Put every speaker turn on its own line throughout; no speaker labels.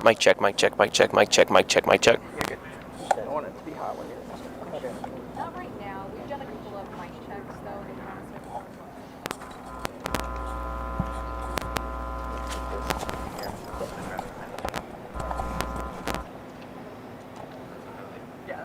Mic check, mic check, mic check, mic check, mic check, mic check.
You're good. I don't want it to be hot when you're... Okay.
Not right now. We've done a couple of mic checks, though, to be honest with you.
Yeah.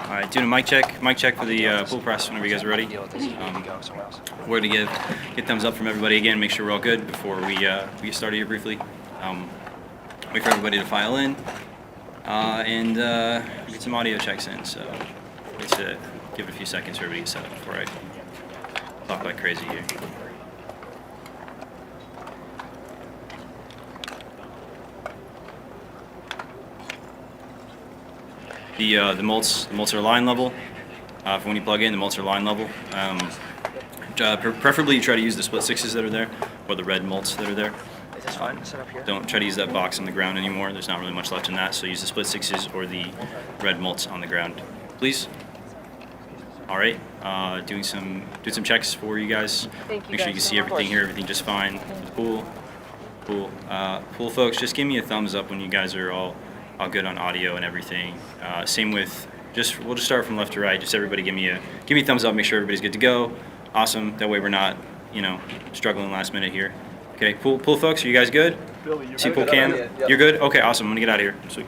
All right, doing a mic check for the pool press whenever you guys are ready. We're gonna get thumbs up from everybody again, make sure we're all good before we get started here briefly. Wait for everybody to file in and get some audio checks in. So let's give it a few seconds for everybody to set up before I talk like crazy here. The mults are line level. For when you plug in, the mults are line level. Preferably you try to use the split sixes that are there, or the red mults that are there.
Is this fine? Set up here?
Don't try to use that box on the ground anymore. There's not really much left in that, so use the split sixes or the red mults on the ground, please. All right, doing some checks for you guys.
Thank you
Make sure you can see everything here, everything just fine. The pool folks, just give me a thumbs up when you guys are all good on audio and everything. Same with we'll just start from left to right. Just everybody give me a thumbs up. Make sure everybody's good to go. Awesome. That way we're not struggling last minute here. Okay, pool folks, are you guys good? See pool cam?
Yep.
You're good? Okay, awesome. I'm gonna get out of here. Sweet.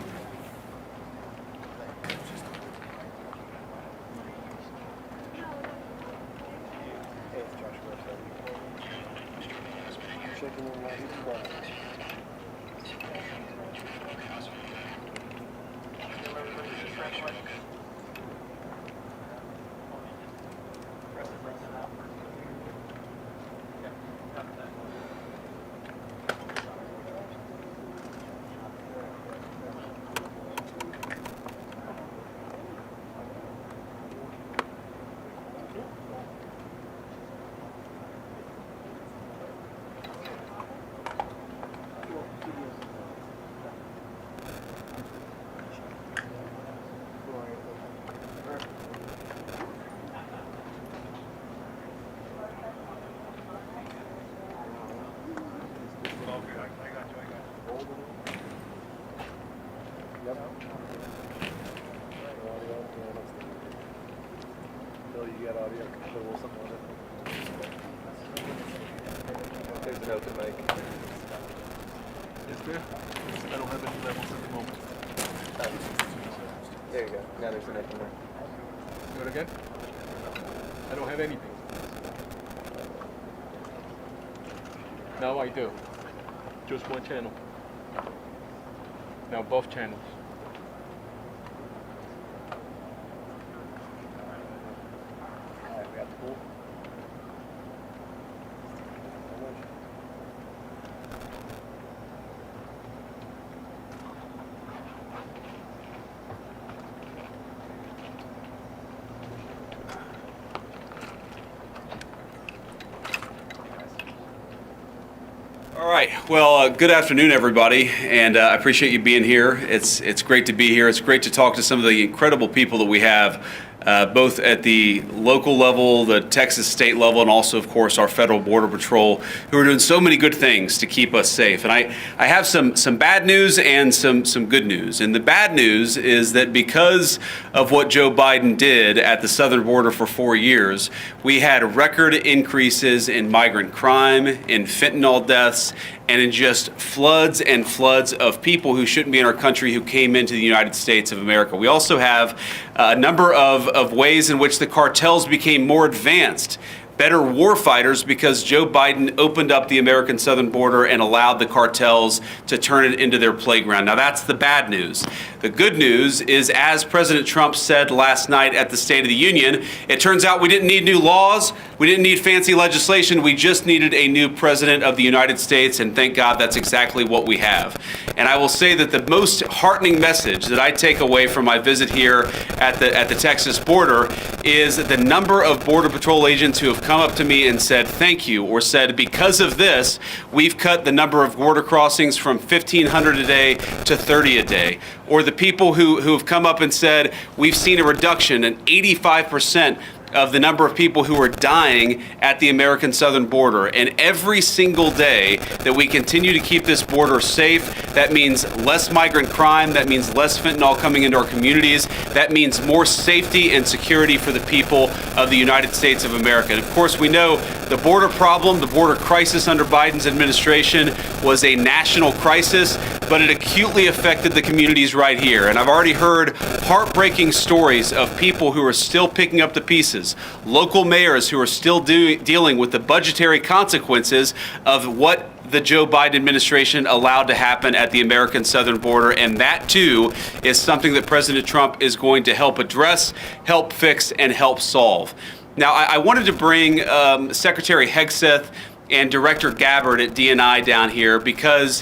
Bill, you got audio? So we'll something on it. an open mic.
Is there? I don't have any levels at the moment.
There you go. Now there's an open mic.
Do it again? I don't have anything. Now I do. Just one channel. Now both channels.
Alright, we got the pool.
All right. Well, good afternoon, everybody, and I appreciate you being here. It's great to be here. It's great to talk to some of the incredible people that we have, both at the local level, the Texas state level, and also, of course, our federal border patrol, who are doing so many good things to keep us safe. And I have some bad news and some good news. And the bad news is that because of what Joe Biden did at the southern border for 4 years, we had record increases in migrant crime, in fentanyl deaths, and in just floods and floods of people who shouldn't be in our country who came into the United States of America. We also have a number of ways in which the cartels became more advanced, better war fighters, because Joe Biden opened up the American southern border and allowed the cartels to turn it into their playground. Now, that's the bad news. The good news is, as President Trump said last night at the State of the Union, it turns out we didn't need new laws, we didn't need fancy legislation, we just needed a new president of the United States, and thank God that's exactly what we have. And I will say that the most heartening message that I take away from my visit here at the Texas border is the number of Border Patrol agents who have come up to me and said thank you, or said because of this, we've cut the number of border crossings from 1,500 a day to 30 a day. Or the people who have come up and said we've seen a reduction in 85% of the number of people who are dying at the American southern border. And every single day that we continue to keep this border safe, that means less migrant crime, that means less fentanyl coming into our communities, that means more safety and security for the people of the United States of America. And of course, we know the border problem, the border crisis under Biden's administration was a national crisis, but it acutely affected the communities right here. And I've already heard heartbreaking stories of people who are still picking up the pieces, local mayors who are still dealing with the budgetary consequences of what the Joe Biden administration allowed to happen at the American southern border. And that, too, is something that President Trump is going to help address, help fix, and help solve. Now, I wanted to bring Secretary Hegseth and Director Gabbard at DNI down here because,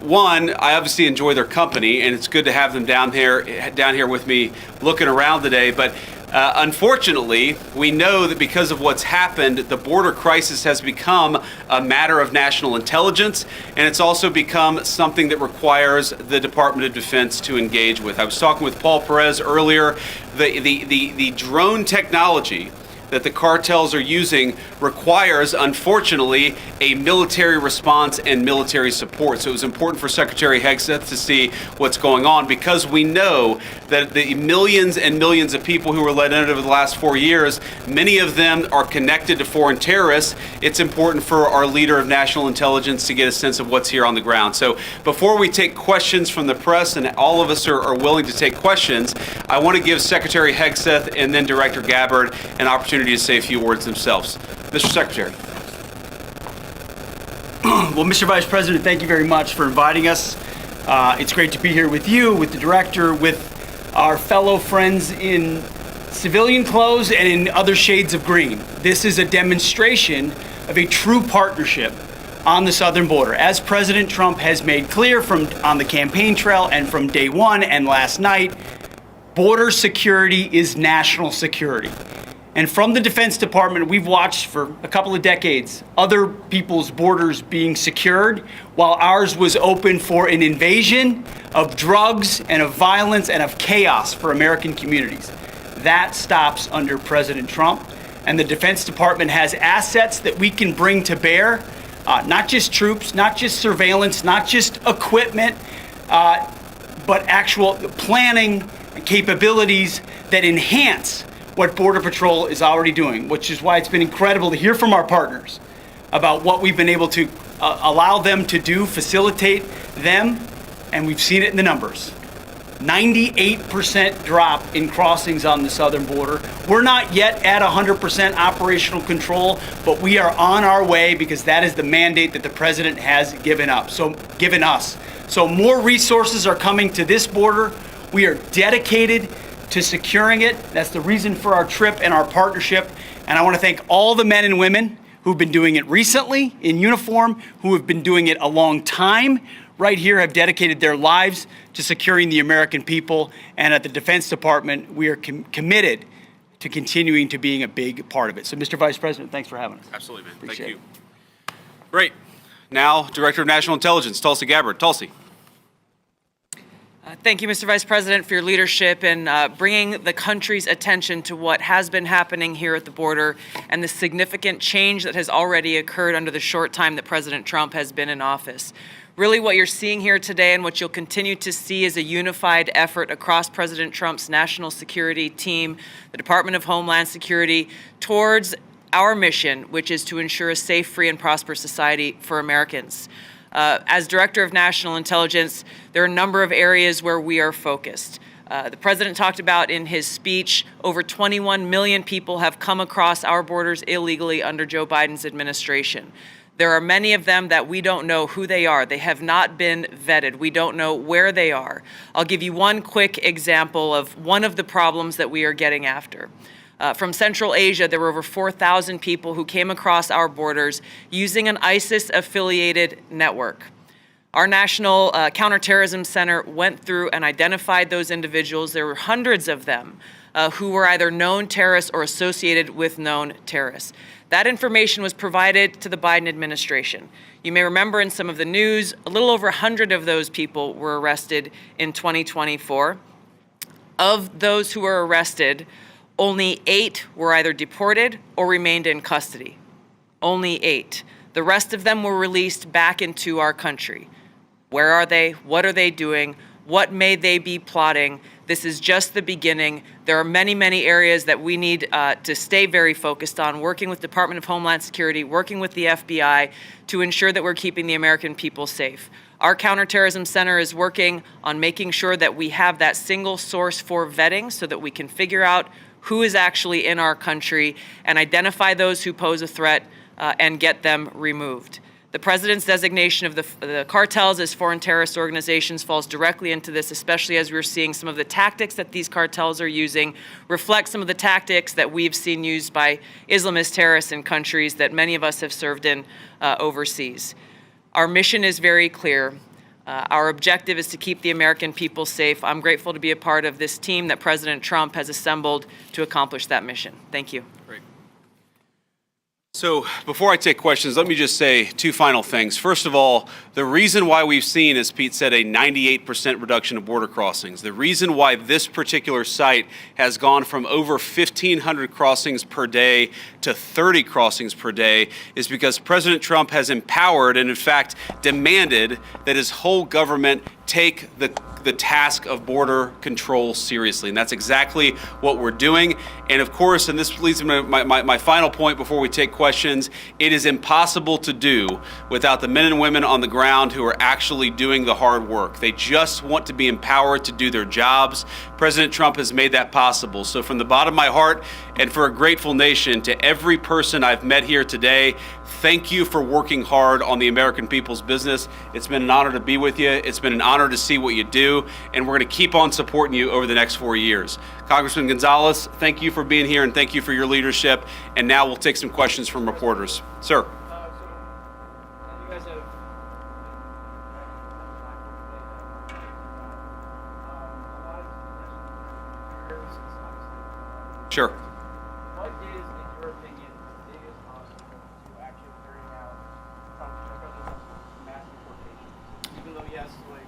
one, I obviously enjoy their company, and it's good to have them down here with me looking around today. But unfortunately, we know that because of what's happened, the border crisis has become a matter of national intelligence, and it's also become something that requires the Department of Defense to engage with. I was talking with Paul Perez earlier. The drone technology that the cartels are using requires, unfortunately, a military response and military support. So it was important for Secretary Hegseth to see what's going on, because we know that the millions and millions of people who were let in over the last 4 years, many of them are connected to foreign terrorists. It's important for our leader of national intelligence to get a sense of what's here on the ground. So before we take questions from the press, and all of us are willing to take questions, I want to give Secretary Hegseth and then Director Gabbard an opportunity to say a few words themselves. Mr. Secretary.
Well, Mr. Vice President, thank you very much for inviting us. It's great to be here with you, with the director, with our fellow friends in civilian clothes and in other shades of green. This is a demonstration of a true partnership on the southern border. As President Trump has made clear on the campaign trail and from day one and last night, border security is national security. And from the Defense Department, we've watched for a couple of decades other people's borders being secured while ours was open for an invasion of drugs and of violence and of chaos for American communities. That stops under President Trump. And the Defense Department has assets that we can bring to bear, not just troops, not just surveillance, not just equipment, but actual planning capabilities that enhance what Border Patrol is already doing, which is why it's been incredible to hear from our partners about what we've been able to allow them to do, facilitate them, and we've seen it in the numbers. 98% drop in crossings on the southern border. We're not yet at 100% operational control, but we are on our way because that is the mandate that the president has given us. So more resources are coming to this border. We are dedicated to securing it. That's the reason for our trip and our partnership. And I want to thank all the men and women who've been doing it recently in uniform, who have been doing it a long time right here, have dedicated their lives to securing the American people. And at the Defense Department, we are committed to continuing to being a big part of it. So, Mr. Vice President, thanks for having us.
Absolutely, man.
Appreciate
Thank you. Great. Now, Director of National Intelligence, Tulsi Gabbard. Tulsi.
Thank you, Mr. Vice President, for your leadership in bringing the country's attention to what has been happening here at the border and the significant change that has already occurred under the short time that President Trump has been in office. Really, what you're seeing here today and what you'll continue to see is a unified effort across President Trump's national security team, the Department of Homeland Security, towards our mission, which is to ensure a safe, free, and prosperous society for Americans. As Director of National Intelligence, there are a number of areas where we are focused. The President talked about in his speech, over 21 million people have come across our borders illegally under Joe Biden's administration. There are many of them that we don't know who they are. They have not been vetted. We don't know where they are. I'll give you one quick example of one of the problems that we are getting after. From Central Asia, there were over 4,000 people who came across our borders using an ISIS-affiliated network. Our National Counterterrorism Center went through and identified those individuals. There were hundreds of them who were either known terrorists or associated with known terrorists. That information was provided to the Biden administration. You may remember in some of the news, a little over 100 of those people were arrested in 2024. Of those who were arrested, only 8 were either deported or remained in custody. Only 8. The rest of them were released back into our country. Where are they? What are they doing? What may they be plotting? This is just the beginning. There are many, many areas that we need to stay very focused on, working with Department of Homeland Security, working with the FBI to ensure that we're keeping the American people safe. Our Counterterrorism Center is working on making sure that we have that single source for vetting so that we can figure out who is actually in our country and identify those who pose a threat and get them removed. The president's designation of the cartels as foreign terrorist organizations falls directly into this, especially as we're seeing some of the tactics that these cartels are using reflect some of the tactics that we've seen used by Islamist terrorists in countries that many of us have served in overseas. Our mission is very clear. Our objective is to keep the American people safe. I'm grateful to be a part of this team that President Trump has assembled to accomplish that mission. Thank you.
Great. So before I take questions, let me just say 2 final things. First of all, the reason why we've seen, as Pete said, a 98% reduction of border crossings, the reason why this particular site has gone from over 1,500 crossings per day to 30 crossings per day is because President Trump has empowered and, in fact, demanded that his whole government take the task of border control seriously. And that's exactly what we're doing. And of course, and this leads me to my final point before we take questions, it is impossible to do without the men and women on the ground who are actually doing the hard work. They just want to be empowered to do their jobs. President Trump has made that possible. So from the bottom of my heart and for a grateful nation, to every person I've met here today, thank you for working hard on the American people's business. It's been an honor to be with you. It's been an honor to see what you do, and we're going to keep on supporting you over the next 4 years. Congressman Gonzalez, thank you for being here, and thank you for your leadership. And now we'll take some questions from reporters. Sir. Sure.
What is, in your opinion, the biggest obstacle to actually carrying out mass deportations? Even though, yes, like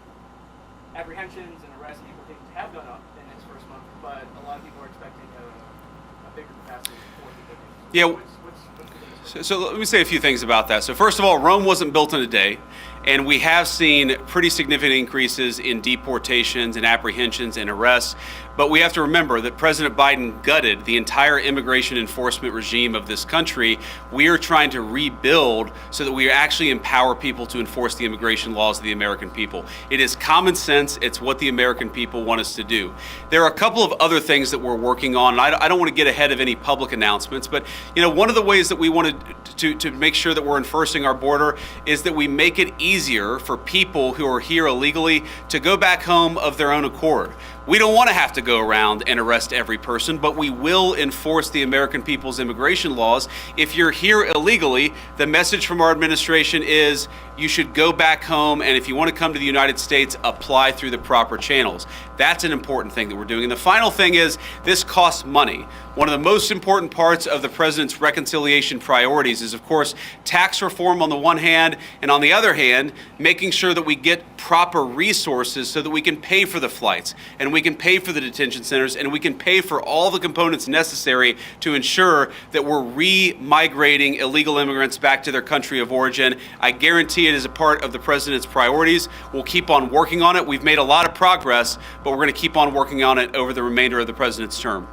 apprehensions and arrests and deportations have gone up in its first month, but a lot of people are expecting a bigger capacity for deportations.
Yeah. So let me say a few things about that. So first of all, Rome wasn't built in a day. And we have seen pretty significant increases in deportations and apprehensions and arrests. But we have to remember that President Biden gutted the entire immigration enforcement regime of this country. We are trying to rebuild so that we actually empower people to enforce the immigration laws of the American people. It is common sense. It's what the American people want us to do. There are a couple of other things that we're working on. And I don't want to get ahead of any public announcements, but one of the ways that we wanted to make sure that we're enforcing our border is that we make it easier for people who are here illegally to go back home of their own accord. We don't want to have to go around and arrest every person, but we will enforce the American people's immigration laws. If you're here illegally, the message from our administration is you should go back home, and if you want to come to the United States, apply through the proper channels. That's an important thing that we're doing. And the final thing is this costs money. One of the most important parts of the president's reconciliation priorities is, of course, tax reform on the one hand, and on the other hand, making sure that we get proper resources so that we can pay for the flights, and we can pay for the detention centers, and we can pay for all the components necessary to ensure that we're re-migrating illegal immigrants back to their country of origin. I guarantee it is a part of the president's priorities. We'll keep on working on it. We've made a lot of progress, but we're going to keep on working on it over the remainder of the president's term.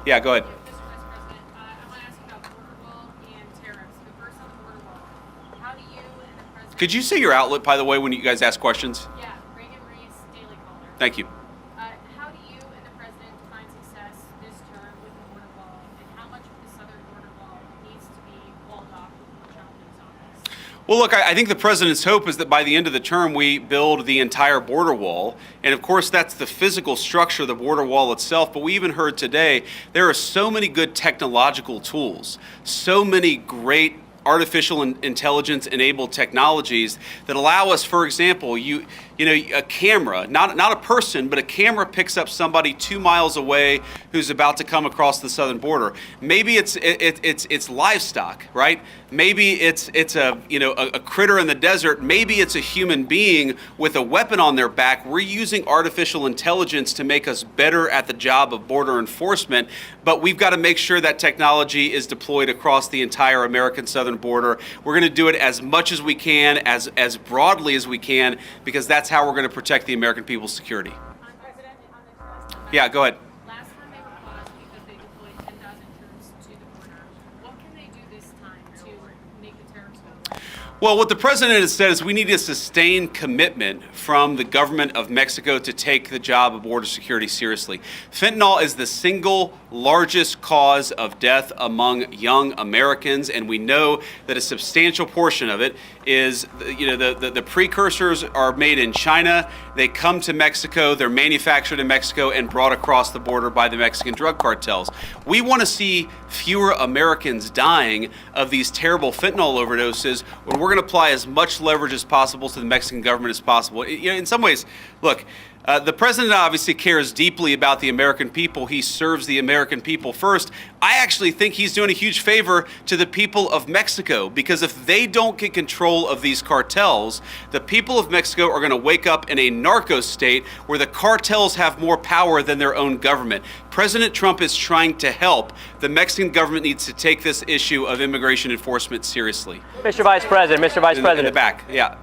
Yeah, go ahead.
Mr. Vice President, I want to ask you about border wall and tariffs. But first on the border wall, how do you and the president...
Could you say your outlet, by the way, when you guys ask questions?
Yeah, Reagan Reese, Daily Caller.
Thank you.
How do you and the president define success this term with the border wall, and how much of the southern border wall needs to be walled off before Trump moves office?
Well, look, I think the president's hope is that by the end of the term, we build the entire border wall. And of course, that's the physical structure of the border wall itself. But we even heard today, there are so many good technological tools, so many great artificial intelligence enabled technologies that allow us, for example, a camera, not a person, but a camera picks up somebody 2 miles away who's about to come across the southern border. Maybe it's livestock, right? Maybe it's a critter in the desert. Maybe it's a human being with a weapon on their back. We're using artificial intelligence to make us better at the job of border enforcement, but we've got to make sure that technology is deployed across the entire American southern border. We're going to do it as much as we can, as broadly as we can, because that's how we're going to protect the American people's security.
President, on this last
Yeah, go ahead.
last time they were paused because they deployed 10,000 troops to the border. What can they do this time to make the tariffs go away?
Well, what the president has said is we need a sustained commitment from the government of Mexico to take the job of border security seriously. Fentanyl is the single largest cause of death among young Americans, and we know that a substantial portion of it is, the precursors are made in China. They come to Mexico, they're manufactured in Mexico and brought across the border by the Mexican drug cartels. We want to see fewer Americans dying of these terrible fentanyl overdoses, when we're going to apply as much leverage as possible to the Mexican government as possible. In some ways, look, the president obviously cares deeply about the American people. He serves the American people first. I actually think he's doing a huge favor to the people of Mexico, because if they don't get control of these cartels, the people of Mexico are going to wake up in a narco state where the cartels have more power than their own government. President Trump is trying to help. The Mexican government needs to take this issue of immigration enforcement seriously.
Mr. Vice President, Mr. Vice
In
President.
the back, yeah.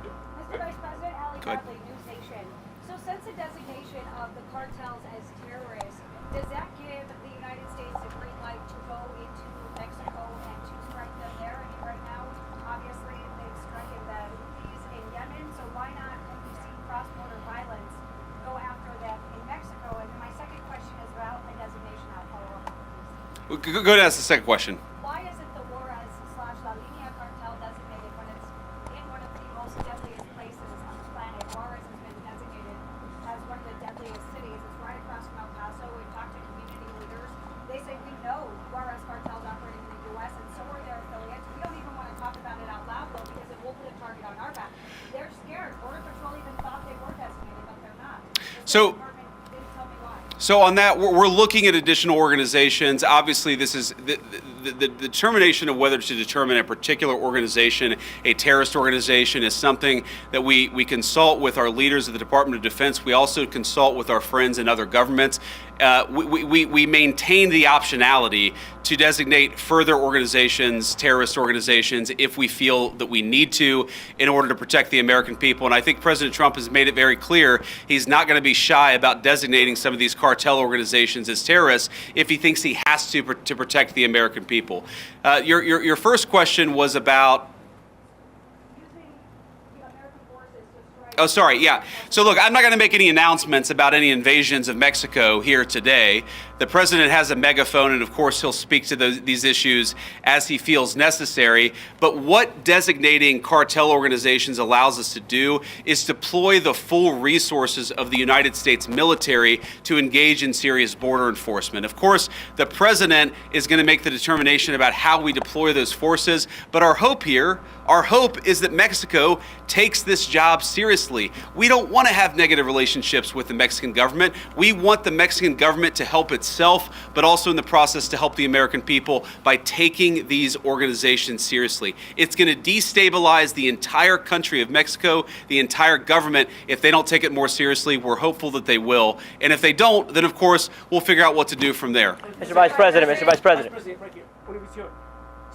Mr. Vice President, Ali
Go ahead.
Bradley, News Nation. So since the designation of the cartels as terrorists, does that give the United States a green light to go into Mexico and to strike them there? I mean, right now, obviously, they've stricken the Houthis in Yemen, so why not, when we see cross-border violence, go after them in Mexico? And my second question is about the designation. I'll follow up on this.
Go ahead and ask the second question.
Why isn't the Juarez/La Línea cartel designated when it's in one of the most deadliest places on the planet? Juarez has been designated as one of the deadliest cities. It's right across from El Paso. We've talked to community leaders. They say we know Juarez cartel's operating in the U.S. and so are their affiliates. We don't even want to talk about it out loud though, because it will put a target on our back. They're scared. Border Patrol even thought they were designated, but they're not. The
So-
State Department didn't tell me why.
So on that, we're looking at additional organizations. Obviously, this is the determination of whether to determine a particular organization a terrorist organization is something that we consult with our leaders of the Department of Defense. We also consult with our friends in other governments. We maintain the optionality to designate further organizations, terrorist organizations, if we feel that we need to in order to protect the American people. And I think President Trump has made it very clear he's not going to be shy about designating some of these cartel organizations as terrorists if he thinks he has to protect the American people. Your first question was about. Oh, sorry, yeah. So look, I'm not going to make any announcements about any invasions of Mexico here today. The president has a megaphone, and of course he'll speak to these issues as he feels necessary. But what designating cartel organizations allows us to do is deploy the full resources of the United States military to engage in serious border enforcement. Of course, the president is going to make the determination about how we deploy those forces. But our hope is that Mexico takes this job seriously. We don't want to have negative relationships with the Mexican government. We want the Mexican government to help itself, but also in the process to help the American people by taking these organizations seriously. It's going to destabilize the entire country of Mexico, the entire government, if they don't take it more seriously. We're hopeful that they will. And if they don't, then of course, we'll figure out what to do from there.
Mr. Vice President, Mr. Vice President.
Right here.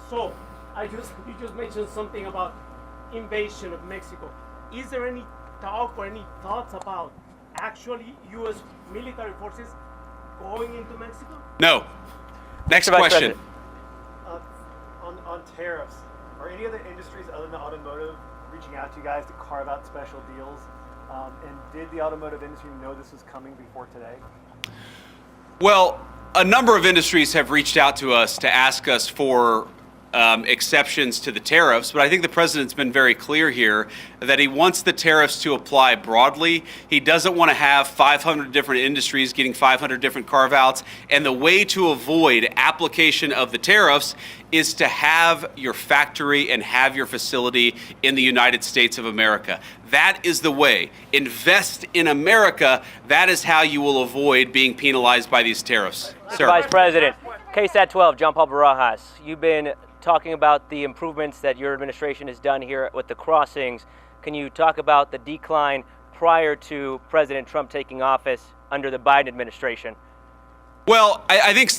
So, you just mentioned something about invasion of Mexico. Is there any talk or any thoughts about actually U.S. military forces going into Mexico?
No. Next
Mr. Vice
question.
President.
On tariffs, are any other industries other than automotive reaching out to you guys to carve out special deals? And did the automotive industry know this was coming before today?
Well, a number of industries have reached out to us to ask us for exceptions to the tariffs, but I think the president's been very clear here that he wants the tariffs to apply broadly. He doesn't want to have 500 different industries getting 500 different carve-outs, and the way to avoid application of the tariffs is to have your factory and have your facility in the United States of America. That is the way. Invest in America. That is how you will avoid being penalized by these tariffs. Sir.
Vice President, KSAT 12, John Paul Barajas. You've been talking about the improvements that your administration has done here with the crossings. Can you talk about the decline prior to President Trump taking office under the Biden administration?
Well, I think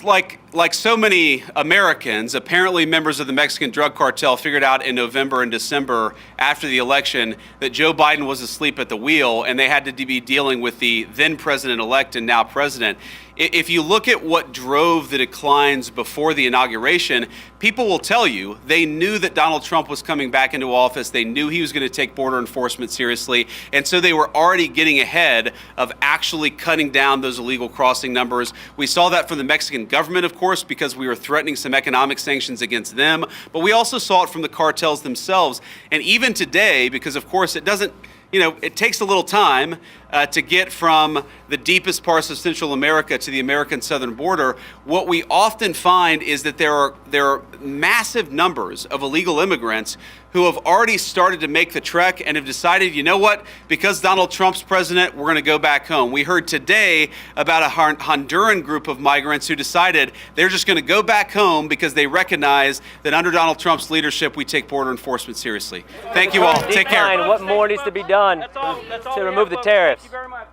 like so many Americans, apparently members of the Mexican drug cartel figured out in November and December after the election that Joe Biden was asleep at the wheel and they had to be dealing with the then president-elect and now president. If you look at what drove the declines before the inauguration, people will tell you they knew that Donald Trump was coming back into office. They knew he was going to take border enforcement seriously. And so they were already getting ahead of actually cutting down those illegal crossing numbers. We saw that from the Mexican government, of course, because we were threatening some economic sanctions against them. But we also saw it from the cartels themselves. And even today, because of course it doesn't, it takes a little time to get from the deepest parts of Central America to the American southern border. What we often find is that there are massive numbers of illegal immigrants who have already started to make the trek and have decided, you know what, because Donald Trump's president, we're going to go back home. We heard today about a Honduran group of migrants who decided they're just going to go back home because they recognize that under Donald Trump's leadership, we take border enforcement seriously. Thank you all. Take care.
What more needs to be done to remove the tariffs?
Thank you very much.